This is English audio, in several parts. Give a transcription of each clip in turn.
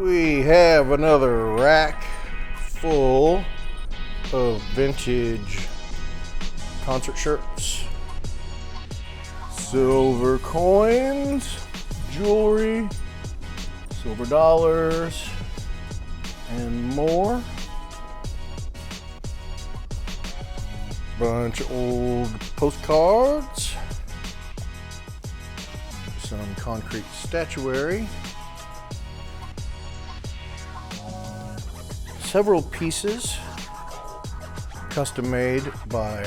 We have another rack full of vintage concert shirts, silver coins, jewelry, silver dollars, and more. Bunch of old postcards, some concrete statuary, several pieces custom made by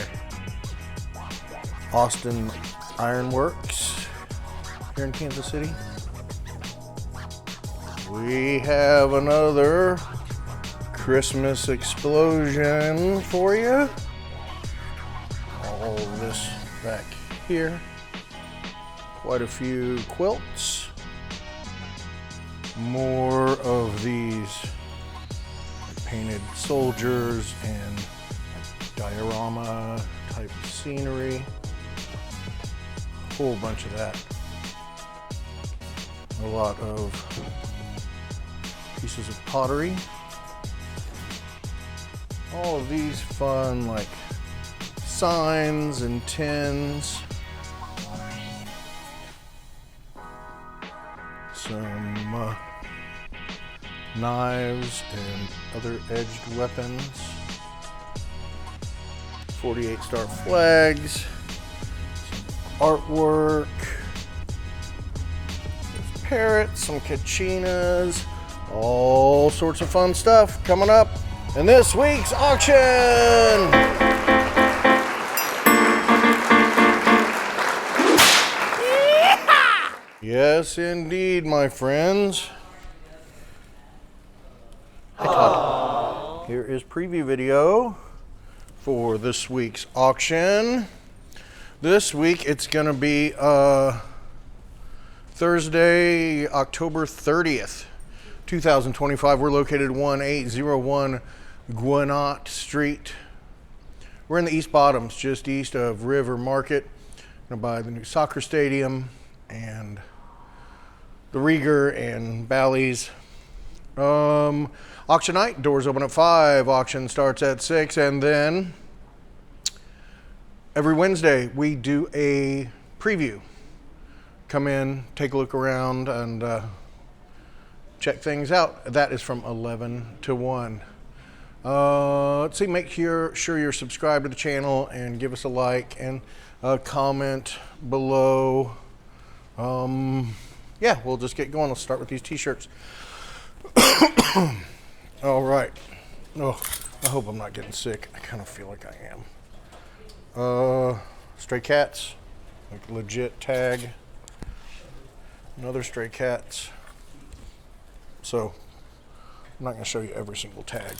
Austin Ironworks here in Kansas City. We have another Christmas explosion for you. All of this back here. Quite a few quilts. More of these painted soldiers and diorama type scenery. A whole bunch of that. A lot of pieces of pottery. All of these fun like signs and tins. Some knives and other edged weapons. 48 star flags. Some artwork. Some parrots, some kachinas. All sorts of fun stuff coming up in this week's auction. Yes, indeed, my friends. Hi, Todd. Here is preview video for this week's auction. This week it's going to be Thursday, October 30th, 2025. We're located 1801 Gwinnett Street. We're in the East Bottoms, just east of River Market, by the new soccer stadium and the Rieger and Bally's. Auction night, doors open at 5, auction starts at 6, and then every Wednesday we do a preview. Come in, take a look around, and check things out. That is from 11 to 1. Let's see, make sure you're subscribed to the channel and give us a like and a comment below. Yeah, we'll just get going. Let's start with these t-shirts. All right. Oh, I hope I'm not getting sick. I kind of feel like I am. Stray cats, like legit tag. Another stray cats. So I'm not going to show you every single tag.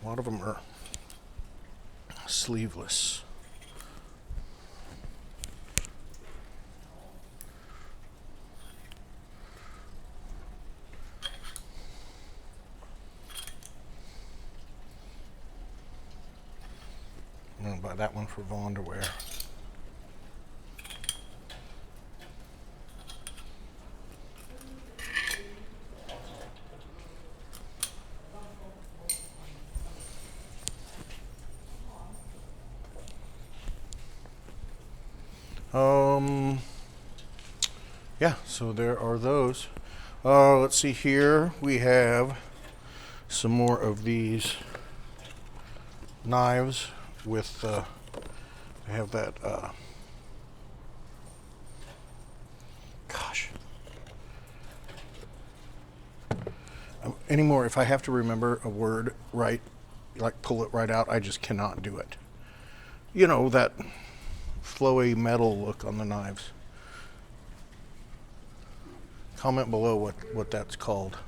A lot of them are sleeveless. I'm going to buy that one for Vaughn to wear. Yeah, so there are those. Let's see here. We have some more of these knives with, I have that, gosh. Anymore, if I have to remember a word right, like pull it right out, I just cannot do it. You know, that flowy metal look on the knives. Comment below what that's called,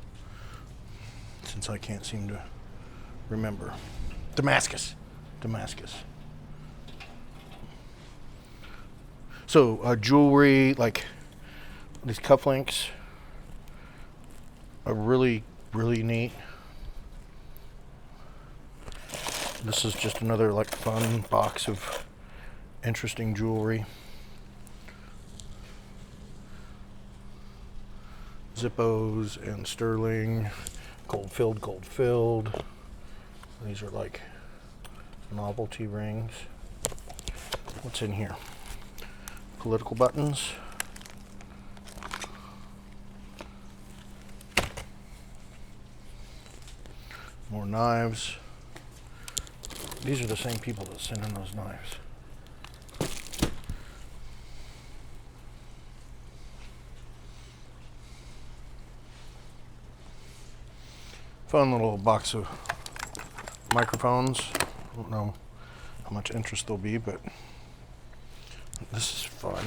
since I can't seem to remember. Damascus. So jewelry, like These cufflinks are really, really neat. This is just another like fun box of interesting jewelry. Zippos and sterling, gold filled. These are like novelty rings. What's in here? Political buttons. More knives. These are the same people that send in those knives. Fun little box of microphones. I don't know how much interest there'll be, but this is fun.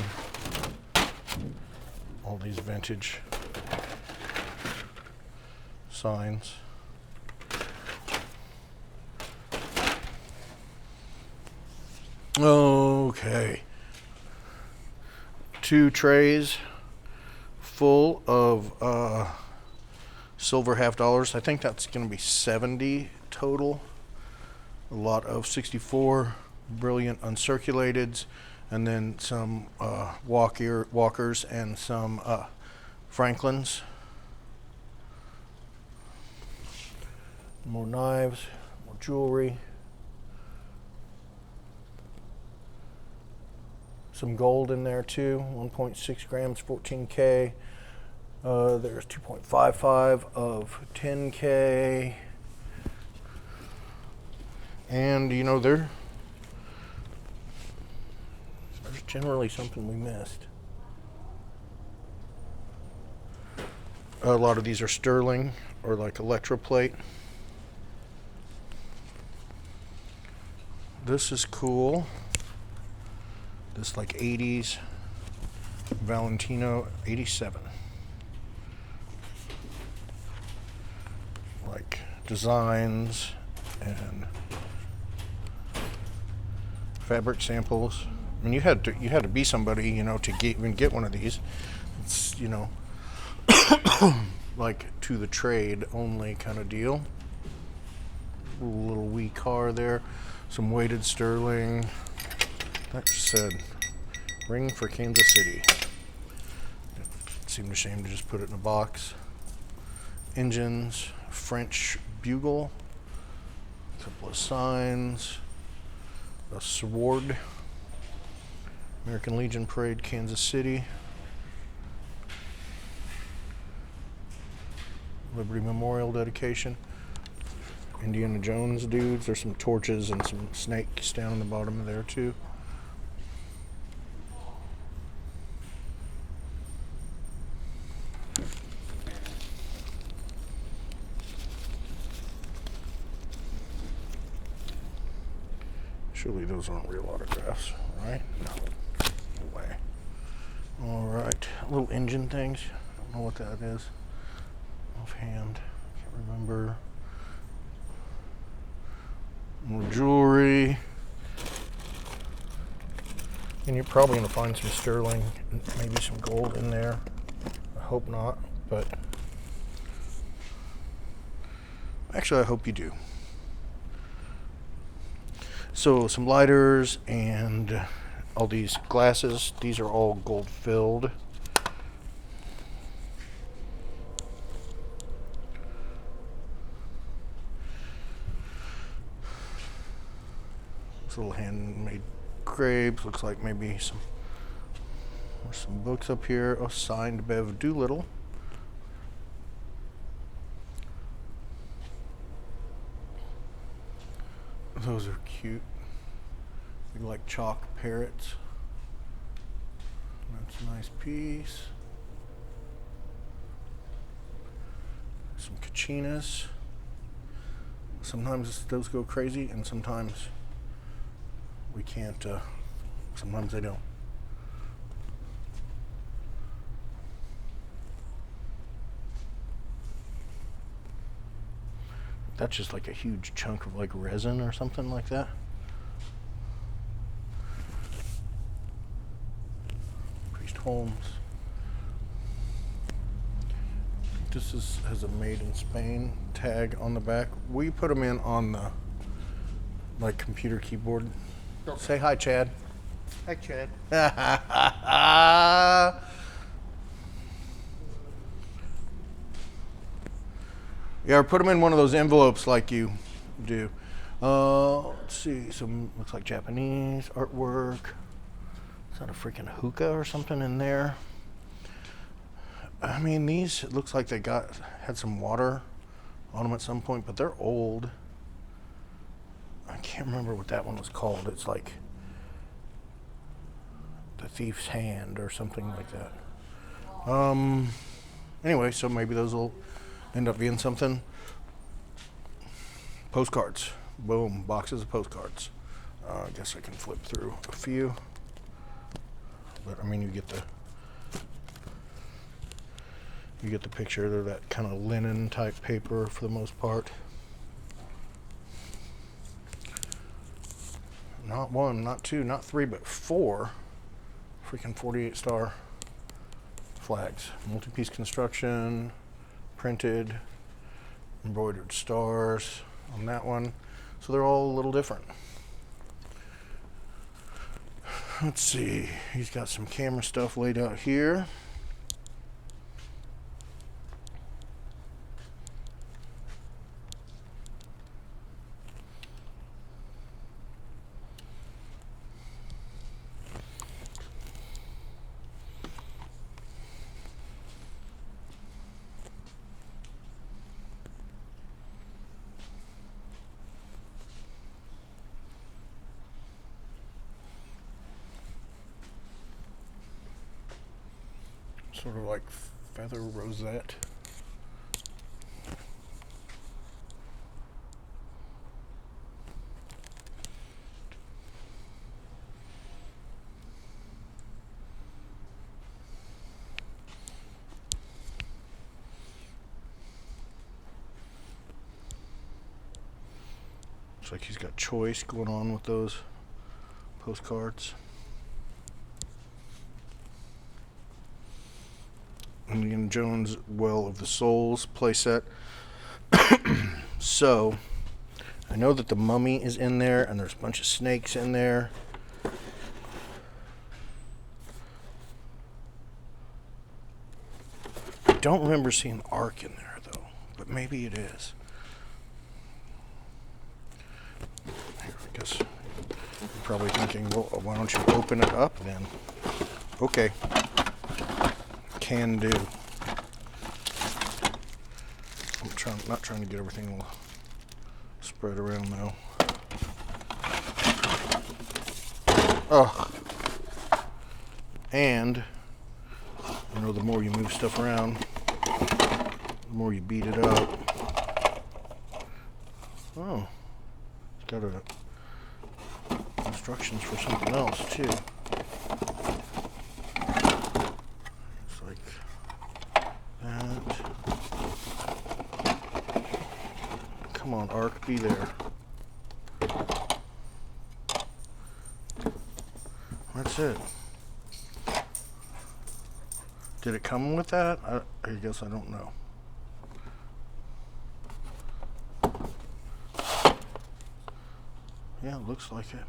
All these vintage signs. Okay. 2 trays full of silver half dollars. I think that's going to be 70 total. A lot of 64 brilliant uncirculateds, and then some Walkers and some Franklins. More knives, more jewelry. Some gold in there too, 1.6 grams, 14K. There's 2.55 of 10K. And you know, there's generally something we missed. A lot of these are sterling or like electroplate. This is cool. This like 80s Valentino 87. Like designs and fabric samples. I mean, you had to be somebody, you know, to even get one of these. It's, you know, like to the trade only kind of deal. Little wee car there. Some weighted sterling. That just said ring for Kansas City. It seemed a shame to just put it in a box. Engines, French bugle, a couple of signs, a sword, American Legion Parade, Kansas City, Liberty Memorial dedication, Indiana Jones dudes. There's some torches and some snakes down in the bottom of there too. Surely those aren't real autographs, right? No way. All right, little engine things. I don't know what that is offhand. Can't remember. More jewelry. And you're probably going to find some sterling, maybe some gold in there. I hope not, but actually I hope you do. So some lighters and all these glasses. These are all gold filled. This little handmade grapes. Looks like maybe there's some books up here. Oh, signed Bev Doolittle. Those are cute. They like chalk parrots. That's a nice piece. Some Kachinas. Sometimes those go crazy, and sometimes we can't. Sometimes they don't. That's just like a huge chunk of like resin or something like that. Priest Holmes. This has a made in Spain tag on the back. Will you put them in on the computer keyboard? Sure. Say hi, Chad. Hi, Chad. Yeah, or put them in one of those envelopes like you do. Let's see, some looks like Japanese artwork. Is that a freaking hookah or something in there? I mean, these, it looks like they had some water on them at some point, but they're old. I can't remember what that one was called. It's like the thief's hand or something like that. Anyway, so maybe those will end up being something. Postcards. Boom, boxes of postcards. I guess I can flip through a few. But I mean, you get the picture. They're that kind of linen type paper for the most part. Not one, not two, not three, but four freaking 48-star flags. Multi-piece construction, printed, embroidered stars on that one. So they're all a little different. Let's see, he's got some camera stuff laid out here. Sort of like feather rosette. Looks like he's got choice going on with those postcards. Indiana Jones Well of the Souls playset. So, I know that the mummy is in there, and there's a bunch of snakes in there. I don't remember seeing Ark in there, though, but maybe it is. Here, I guess you're probably thinking, well, why don't you open it up then? Okay. Can do. I'm not trying to get everything all spread around though. Oh, and you know, the more you move stuff around, the more you beat it up. Oh, it's got instructions for something else too. Come on, Ark, be there. That's it. Did it come with that? I guess I don't know. Yeah, it looks like it.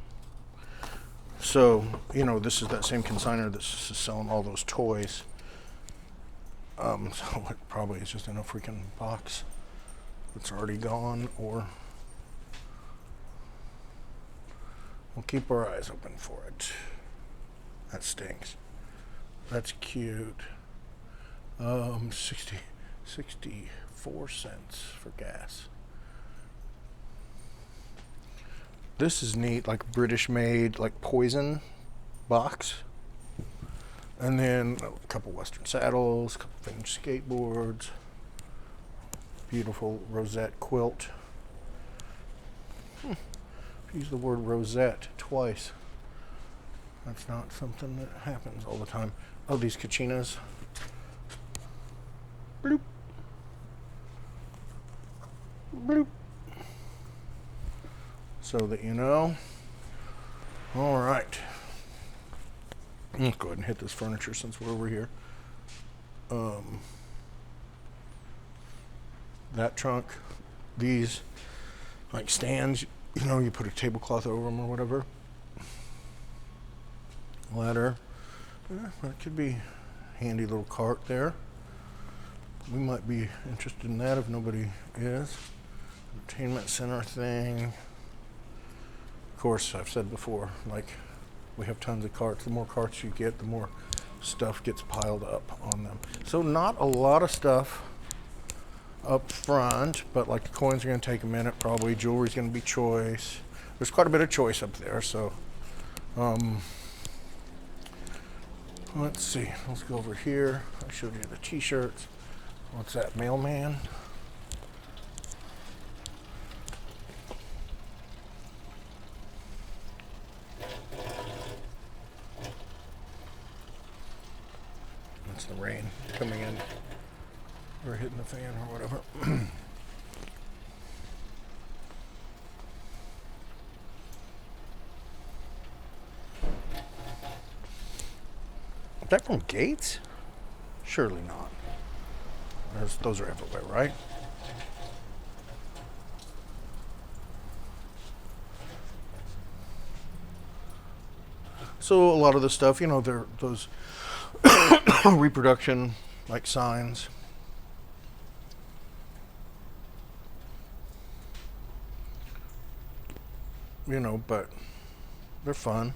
So, you know, this is that same consignor that's selling all those toys. So it probably is just in a freaking box that's already gone, or we'll keep our eyes open for it. That stinks. That's cute. 64 cents for gas. This is neat, like British made, like Poison box. And then a couple Western saddles, a couple vintage skateboards, beautiful rosette quilt. Use the word rosette twice. That's not something that happens all the time. Oh, these kachinas. Bloop. Bloop. So that you know. All right. Let's go ahead and hit this furniture since we're over here. that trunk. These like stands, you know, you put a tablecloth over them or whatever. Ladder. That could be a handy little cart there. We might be interested in that if nobody is. Entertainment center thing. Of course, I've said before, like, we have tons of carts. The more carts you get, the more stuff gets piled up on them. So not a lot of stuff up front, but like the coins are going to take a minute probably. Jewelry's going to be choice. There's quite a bit of choice up there, so let's see. Let's go over here. I showed you the t-shirts. What's that, mailman? That's the rain coming in or hitting the fan or whatever. Is that from Gates? Surely not. Those are everywhere, right? So a lot of the stuff, you know, they're those reproduction like signs. You know, but they're fun.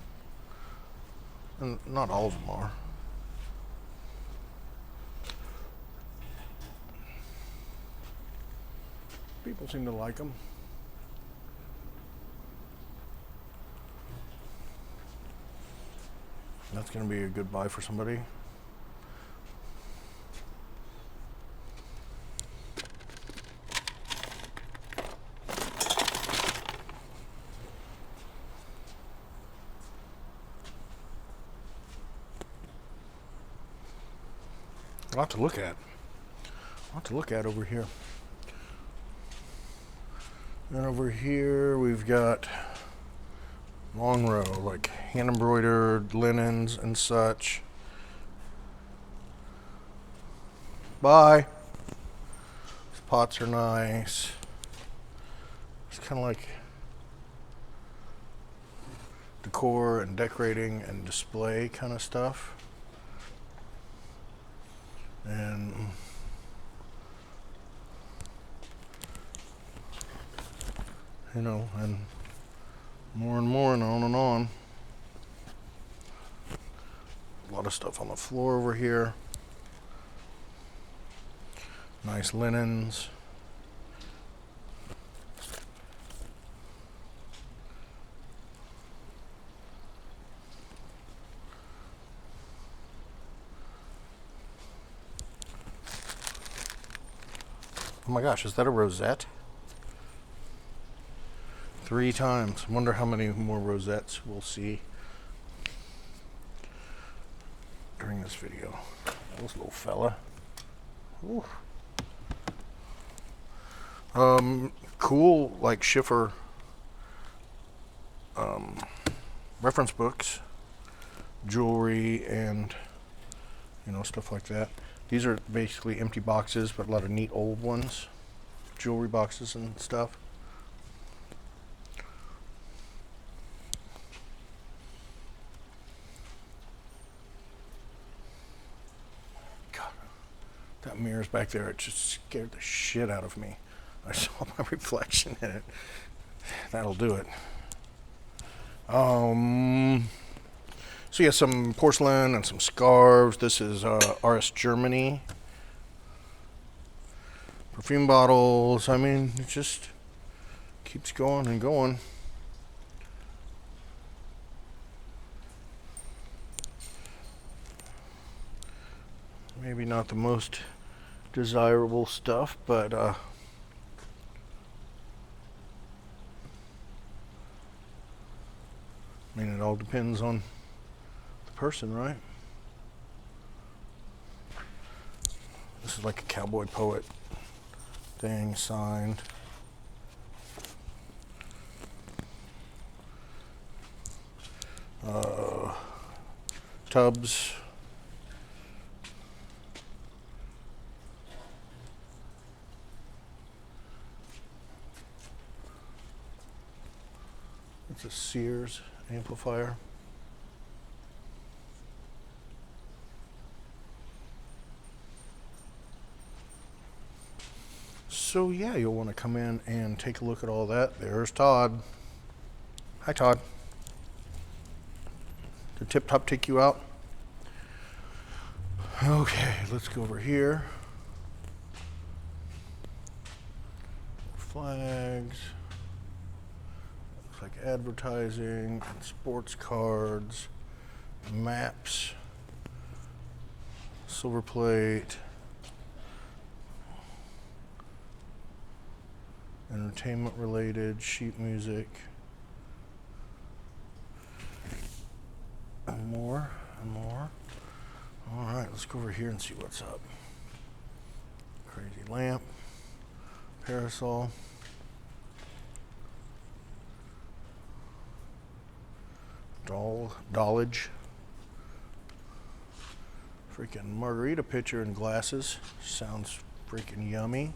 And not all of them are. People seem to like them. That's going to be a good buy for somebody. A lot to look at. A lot to look at over here. And over here we've got long row, like hand embroidered linens and such. Bye. These pots are nice. It's kind of like decor and decorating and display kind of stuff. And you know, and more and on and on. A lot of stuff on the floor over here. Nice linens. Oh my gosh, is that a rosette? 3 times. Wonder how many more rosettes we'll see during this video. This little fella. Ooh. Cool, like Schiffer reference books, jewelry, and you know, stuff like that. These are basically empty boxes, but a lot of neat old ones, jewelry boxes and stuff. God, that mirror's back there. It just scared the shit out of me. I saw my reflection in it. That'll do it. So yeah, some porcelain and some scarves. This is RS Germany. Perfume bottles. I mean, it just keeps going and going. Maybe not the most desirable stuff, but I mean, it all depends on the person, right? This is like a cowboy poet thing signed. Tubs. It's a Sears amplifier. So yeah, you'll want to come in and take a look at all that. There's Todd. Hi, Todd. Did Tip Top take you out? Okay, let's go over here. Flags. Looks like advertising and sports cards, maps, silver plate, entertainment related, sheet music, and more and more. All right, let's go over here and see what's up. Crazy lamp, parasol. Dollage. Freaking margarita pitcher and glasses. Sounds freaking yummy.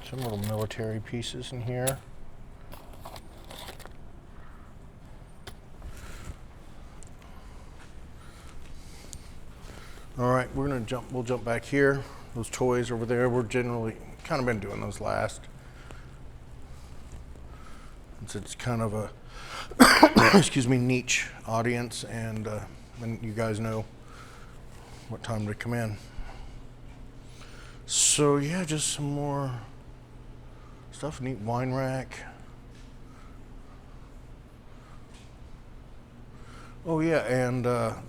Some little military pieces in here. All right, we'll jump back here. Those toys over there, we're generally kind of been doing those last. It's kind of a, excuse me, niche audience, and you guys know what time to come in. So yeah, just some more stuff. Neat wine rack. Oh yeah, and a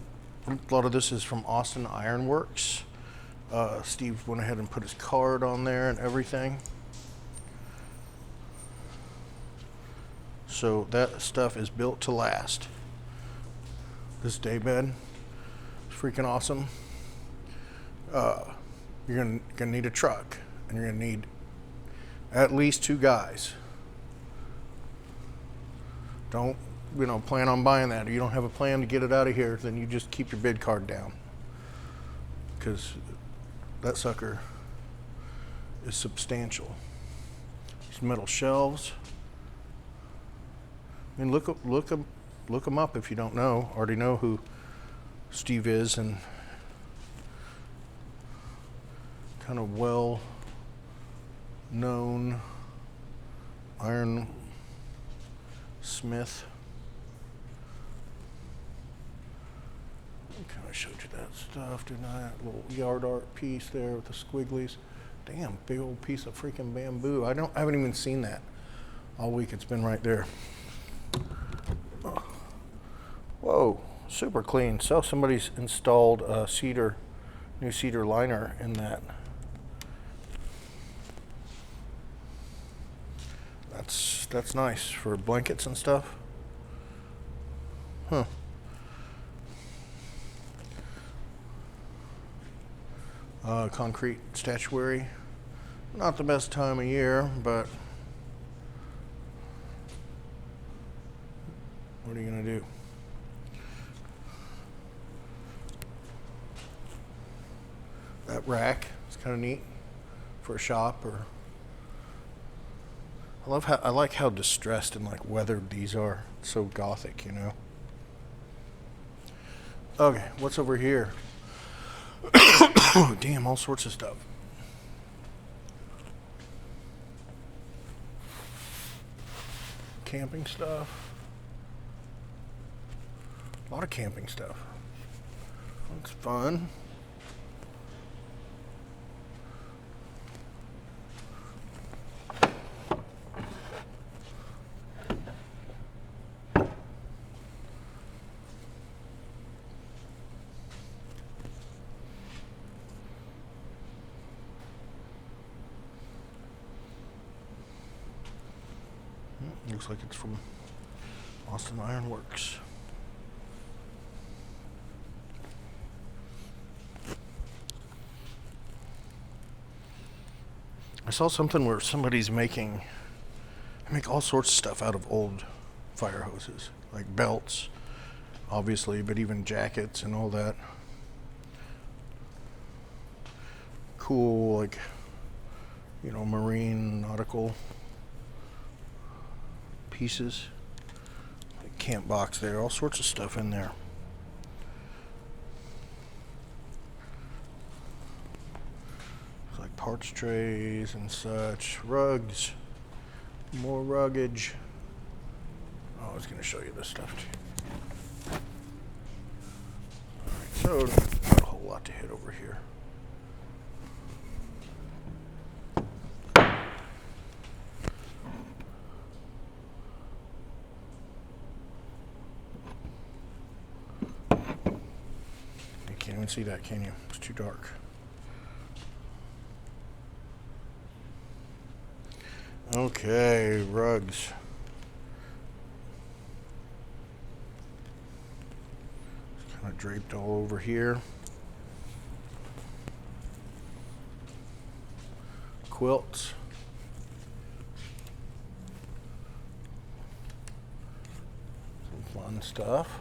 lot of this is from Austin Iron Works. Steve went ahead and put his card on there and everything. So that stuff is built to last. This day bed is freaking awesome. You're gonna need a truck, and you're gonna need at least 2 guys. Don't, plan on buying that. Or you don't have a plan to get it out of here, then you just keep your bid card down, because that sucker is substantial. There's metal shelves. I mean, look them up if you don't know. Already know who Steve is, and kind of well known iron smith. Okay, I showed you that stuff, didn't I? That little yard art piece there with the squigglies. Damn, big old piece of freaking bamboo. I haven't even seen that all week. It's been right there. Whoa, super clean. So somebody's installed a new cedar liner in that. That's nice for blankets and stuff. Huh. Concrete statuary. Not the best time of year, but what are you gonna do? That rack is kind of neat for a shop. Or I like how distressed and like weathered these are. It's so gothic, Okay, what's over here? Damn, all sorts of stuff. Camping stuff. A lot of camping stuff. Looks fun. looks like it's from Austin Iron Works. I saw something where somebody's make all sorts of stuff out of old fire hoses, like belts, obviously, but even jackets and all that. Cool, like, you know, marine, nautical pieces. Like camp box there, all sorts of stuff in there. Like parts trays and such, rugs, more ruggage. Oh, I was going to show you this stuff too. Alright, so not a whole lot to hit over here. You can't even see that, can you? It's too dark. Okay, rugs. It's kind of draped all over here. Quilts. Some fun stuff.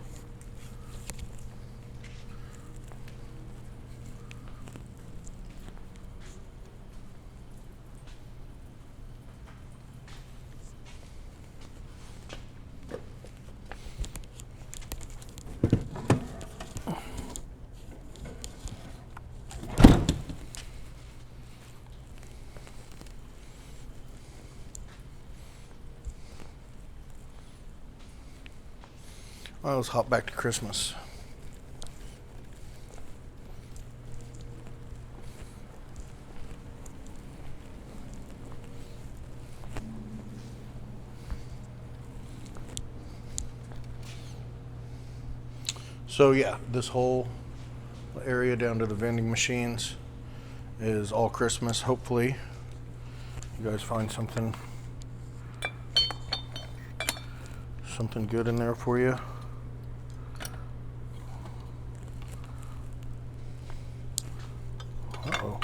Well, let's hop back to Christmas. So yeah, this whole area down to the vending machines is all Christmas. Hopefully you guys find something good in there for you. Uh-oh.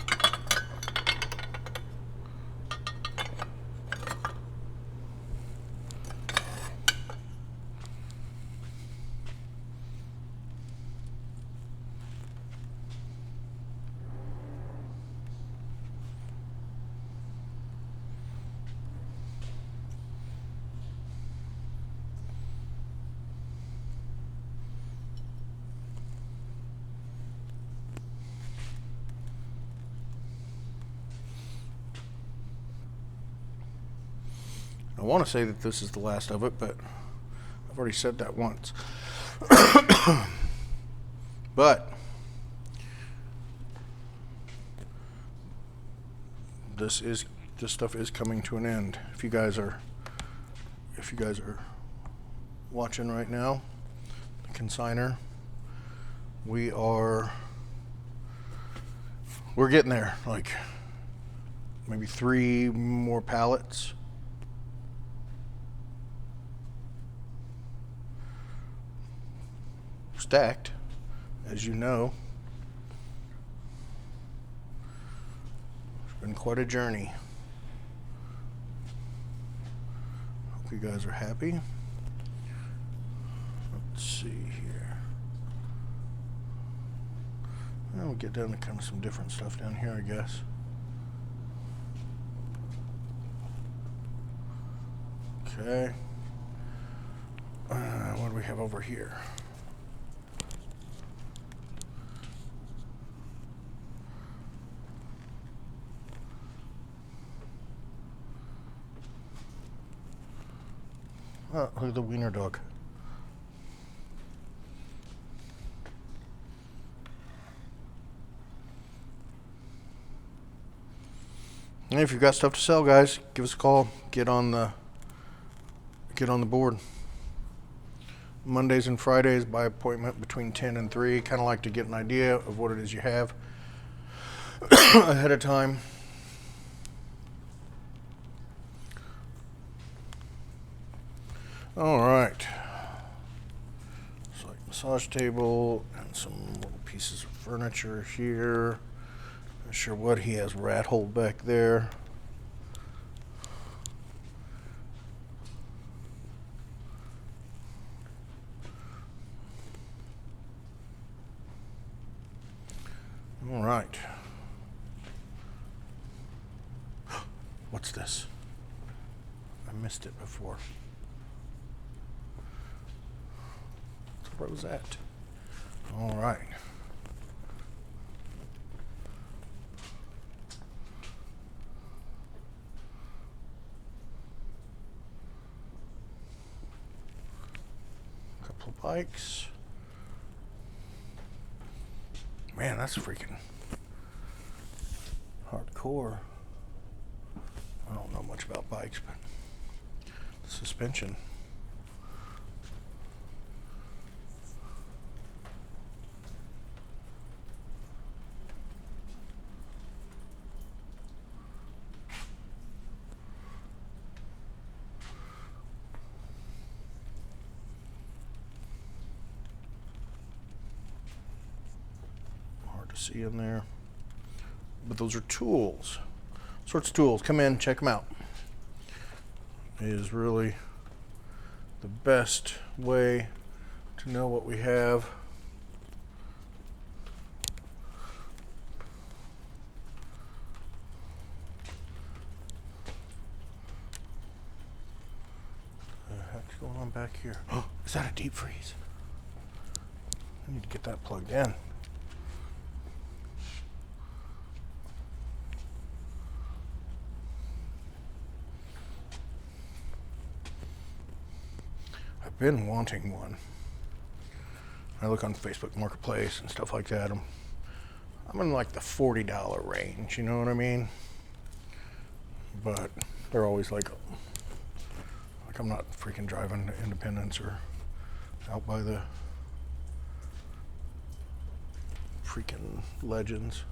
I want to say that this is the last of it, but I've already said that once. But this stuff is coming to an end. If you guys are watching right now, the consigner, we're getting there. Like maybe 3 more pallets. Stacked, as you know. It's been quite a journey. Hope you guys are happy. Let's see here. Well, we'll get down to kind of some different stuff down here, I guess. Okay. What do we have over here? Oh, look at the wiener dog. And if you've got stuff to sell, guys, give us a call. Get on the board. Mondays and Fridays by appointment between 10 and 3. Kind of like to get an idea of what it is you have ahead of time. All right. So like massage table and some little pieces of furniture here. Not sure what he has rat hole back there. All right. What's this? I missed it before. What's a rosette? All right. Couple of bikes. Man, that's freaking hardcore. I don't know much about bikes, but the suspension. Hard to see in there. But those are tools. Sorts of tools. Come in, check them out. It is really the best way to know what we have. What the heck's going on back here? Oh, is that a deep freeze? I need to get that plugged in. I've been wanting one. I look on Facebook Marketplace and stuff like that. I'm in like the $40 range, you know what I mean? But they're always like I'm not freaking driving to Independence or out by the freaking Legends.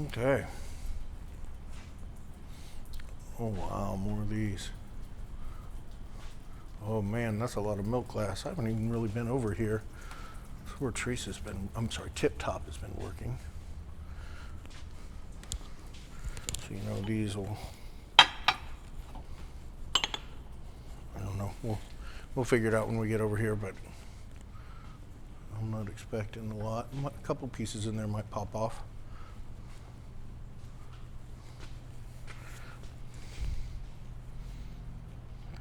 Okay. Oh wow, more of these. Oh man, that's a lot of milk glass. I haven't even really been over here. That's where Teresa's been, Tip Top has been working. So you know these will, I don't know, we'll figure it out when we get over here, but I'm not expecting a lot. A couple pieces in there might pop off.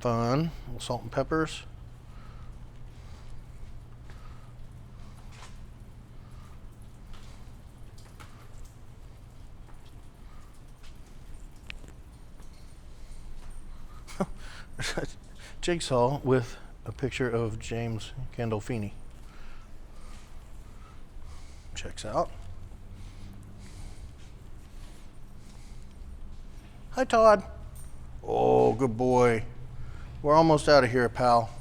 Fun. Little salt and peppers. Jigsaw with a picture of James Gandolfini. Checks out. Hi, Todd. Oh, good boy. We're almost out of here, pal.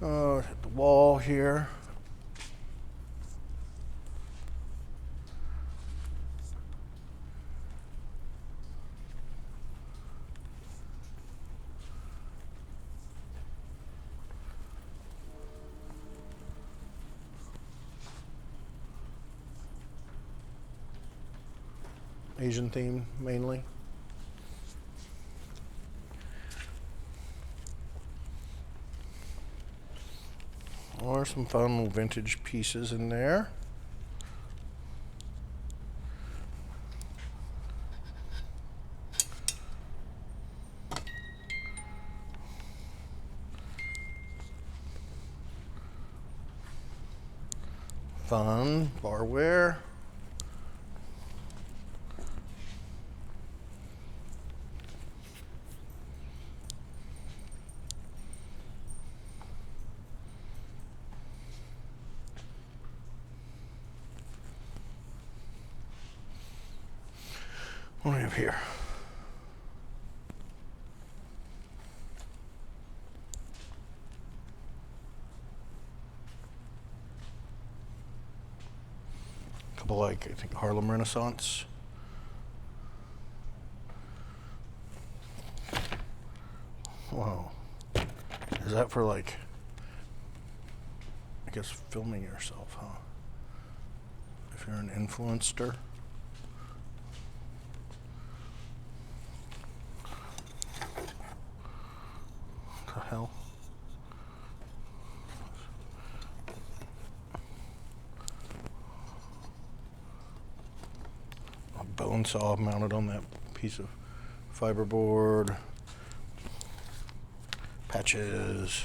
Hit the wall here. Asian theme mainly. Or some fun little vintage pieces in there. Fun barware. What do we have here? A couple, like, I think Harlem Renaissance. Whoa. Is that for, like, I guess filming yourself, huh? If you're an influencer. What the hell? A bone saw mounted on that piece of fiberboard. Patches.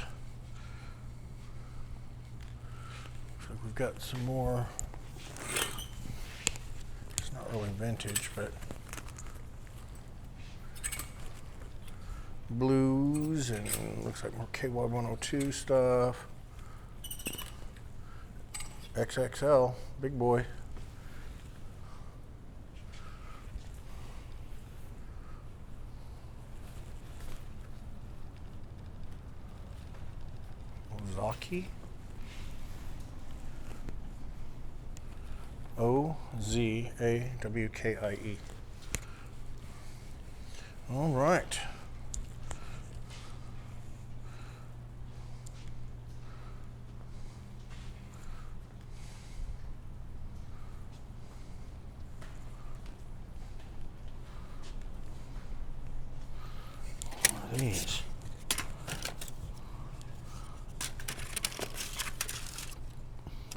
Looks like we've got some more. It's not really vintage, but blues, and looks like more KY102 stuff. XXL, big boy. Ozaki. Ozawkie. All right. What are these?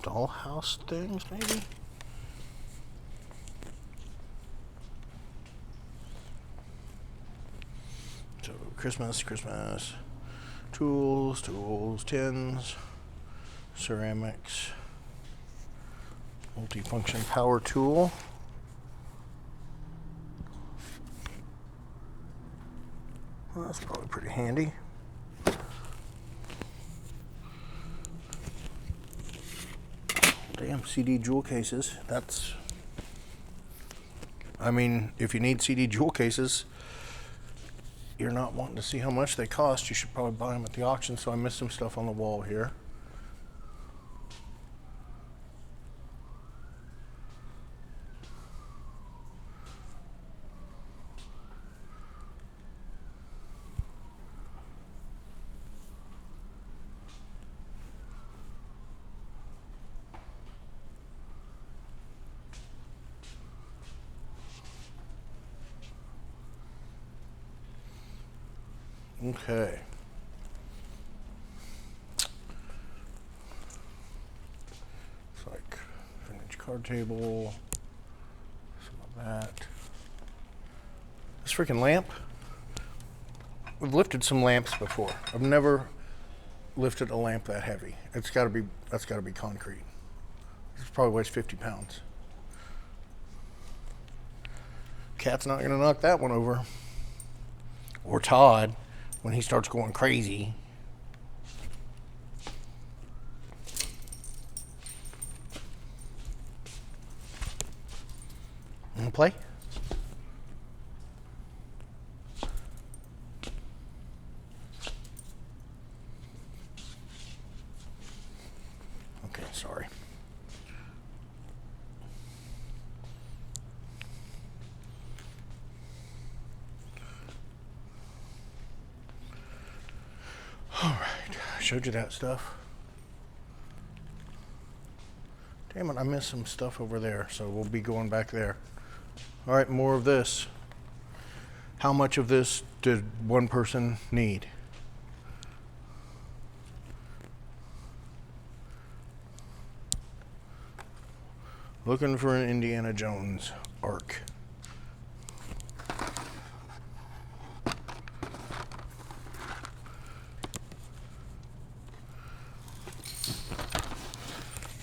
Dollhouse things, maybe? So Christmas, tools, tins, ceramics, multifunction power tool. Well, that's probably pretty handy. Damn, CD jewel cases. That's, I mean, if you need CD jewel cases, you're not wanting to see how much they cost, you should probably buy them at the auction. So I missed some stuff on the wall here. Okay. It's like vintage card table, some of that. This freaking lamp. We've lifted some lamps before. I've never lifted a lamp that heavy. That's got to be concrete. This probably weighs 50 pounds. Cat's not going to knock that one over. Or Todd, when he starts going crazy. Want to play? Okay, sorry. All right, I showed you that stuff. Damn it, I missed some stuff over there, so we'll be going back there. All right, more of this. How much of this did one person need? Looking for an Indiana Jones arc.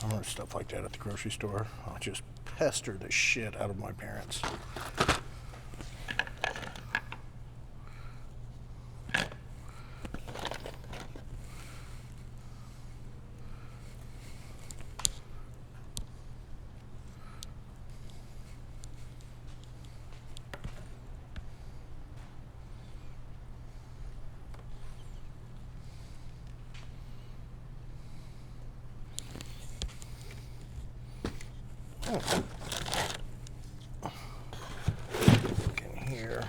I remember stuff like that at the grocery store. I'll just pester the shit out of my parents. Look in here,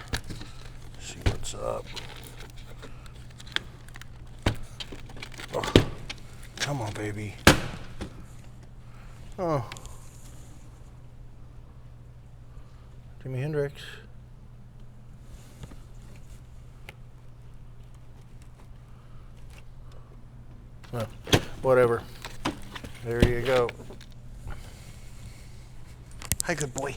see what's up. Oh, come on, baby. Oh, Jimi Hendrix. Oh, whatever. There you go. Hi, good boy.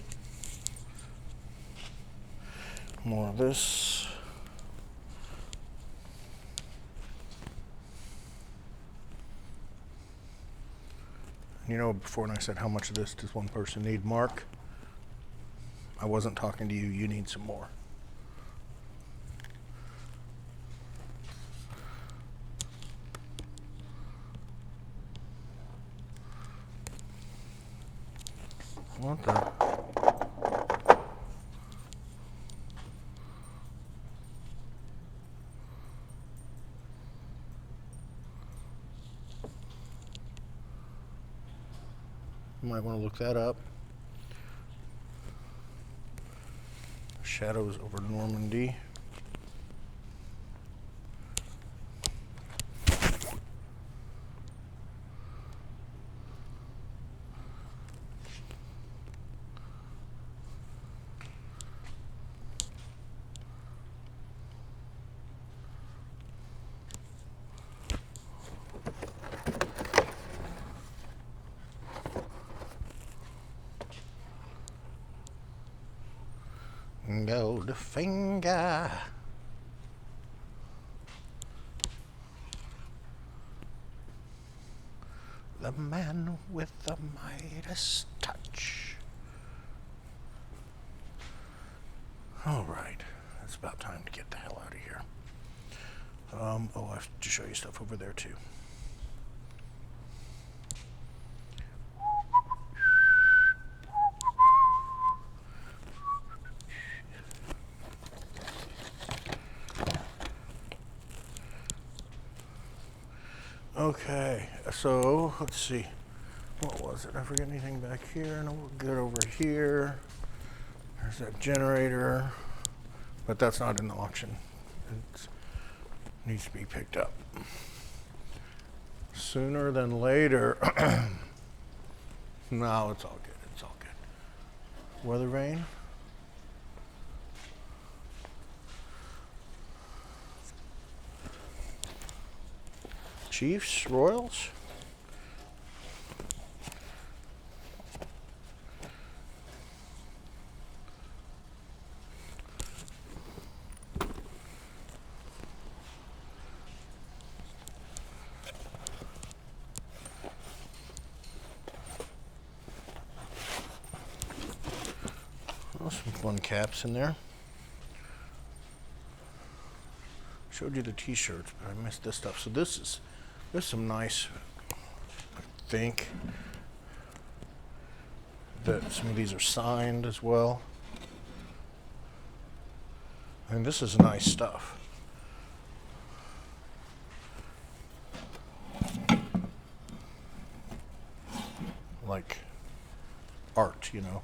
More of this. You know, before when I said how much of this does one person need, Mark, I wasn't talking to you. You need some more. What the? You might want to look that up. Shadows over Normandy. Goldfinger. The man with the Midas touch. All right, it's about time to get the hell out of here. Oh, I have to show you stuff over there too. Okay, so let's see. What was it? I forget anything back here. No, we're good over here. There's that generator, but that's not in the auction. It needs to be picked up sooner than later. No, it's all good. It's all good. Weather vane. Chiefs, Royals. Oh, some fun caps in there. Showed you the t-shirts, but I missed this stuff. So there's some nice, I think that some of these are signed as well. And this is nice stuff. Like art, you know.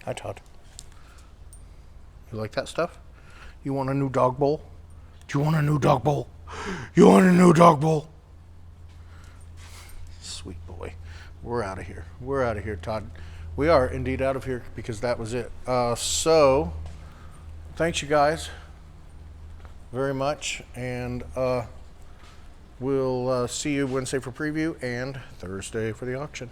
Hi, Todd. You like that stuff? You want a new dog bowl? Do you want a new dog bowl? You want a new dog bowl? Sweet boy. We're out of here. We're out of here, Todd. We are indeed out of here because that was it. So, thanks you guys very much. And we'll see you Wednesday for preview and Thursday for the auction.